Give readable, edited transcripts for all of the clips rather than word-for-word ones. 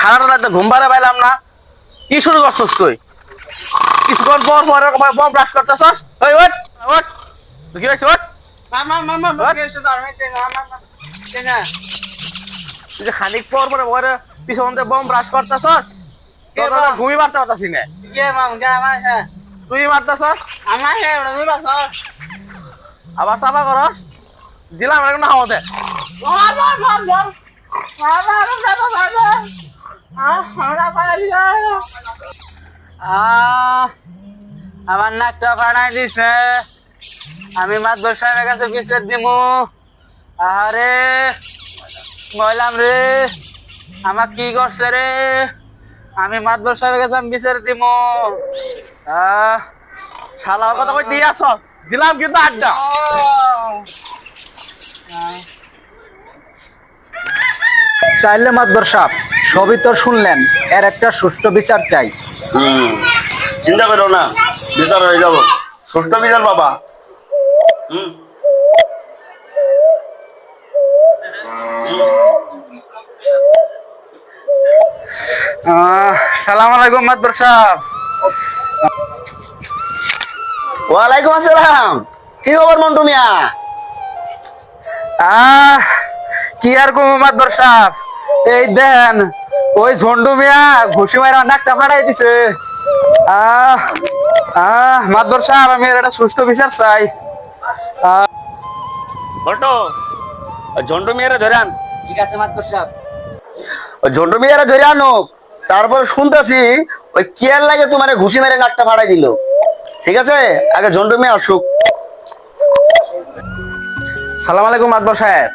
ঠান্ডা তো ঘুম পাড়া পাইলাম না। কি শুরু করছস তুই? কিছুক্ষণ পর পর বম ব্রাশ করতেছস। ওই ওঠ ওঠ, কি হয়েছে? ওঠ। তুই যে খানিক পর পরে পরে পিছন দিয়ে বম ব্রাশ করতেছস, ঘুমি মারতে পারতাছি না। তুই মারতেছস আবার চাপা করস, দিলাম এখন হাওয়া দে। আমার নাকটা ফাড়াই দিছে, আমি মাদবর সাহেবের কাছে বিচার দিমু। আরে ময়লাম রে, আমার কি করছে রে? আমি মাদবর সাহেবের কাছে আমি বিচার দিমু। শালা কথা কই দিয়ে আসস, দিলাম কিন্তু আড্ডা। চাইলে মাতবর সাহেব, সবই তো শুনলেন, এর একটা সুষ্ঠু বিচার চাই। চিন্তা করো না, বিচার হয়ে যাব। সুষ্ঠু বিচার বাবা। সালাম আলাইকুম মাদবর সাহেব। ওয়ালাইকুম আসসালাম। কি খবর মন্টু মিয়া? কি আর কম মাদবর সাহেব, এই দেন ওই ঝন্ডু মিয়া ঘুষি মারা নাকটা ফাড়াই দিছে। মাদবর সাহেব, আমি এর একটা সুষ্ঠু বিচার চাই। বলতো ঝন্টু মিয়ারে ধরে আন। ঠিক আছে মাতবর সাহেব। ওই ঝন্টু মিয়ারে ধরে আনো। তারপর শুনতেছি ওই কেয়ার লাগে তোমার ঘুষি মেরে নাকটা ফাড়াই দিল। ঠিক আছে, আগে ঝন্টু মিয়া আসুক। সালাম আলাইকুম মাদবর সাহেব,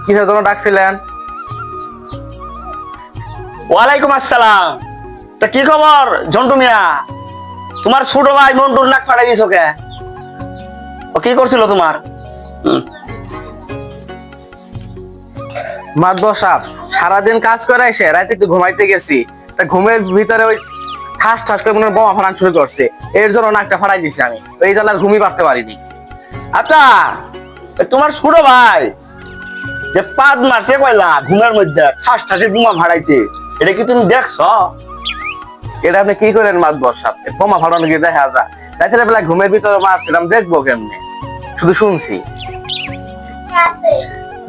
কিসের জন্য ডাকছিলেন? ওয়ালাইকুম আসসালাম। তা কি খবর ঝন্টু মিয়া? তোমার ছোট ভাই মন্টুর নাক ফাড়াই দিছ কে? ও কি করছিল তোমার? মাদবর সাহেব, সারাদিন কাজ করে এসে রাতে একটু ঘুমাইতে গেছি, তা ঘুমের ভিতরে ওই ঠাস ঠাস করে মনে হয় বোমা ফাটানো শুরু করছে, এর জন্য নাকটা ফাটাই দিছি আমি। এই জন্য আর ঘুমিয়ে পারতে পারিনি। আচ্ছা, তোমার ছোট ভাই যে পাদ মারছে কয়লা ঘুমের মধ্যে ঠাস ঠাসে বোমা ফাড়াইছে, এটা কি তুমি দেখছো? এটা আপনি কি করেন মাদবর সাহেব? বোমা ফাটানো কি দেখা যায়? রাতের বেলা ঘুমের ভিতরে মারছিলাম, দেখবো কেমনে? শুধু শুনছি।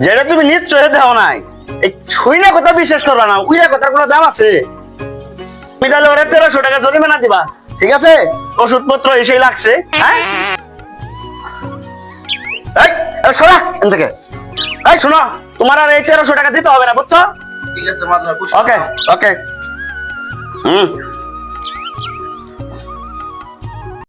যেটা তুমি নিশ্চয় দেও নাই, এই ছুইনা কথা বিশ্বাস করবা না, উইরা কথার কোনো দাম আছে? তুমি তাহলে ওরা 1300 টাকা জরিমানা দিবা, ঠিক আছে? ওষুধপত্র এসেই লাগছে। হ্যাঁ, এই শোনা এখান থেকে। এই শোনো, তোমার আর এই 1300 টাকা দিতে হবে না, বুঝছো? ঠিক আছে মাদবর, ওকে ওকে।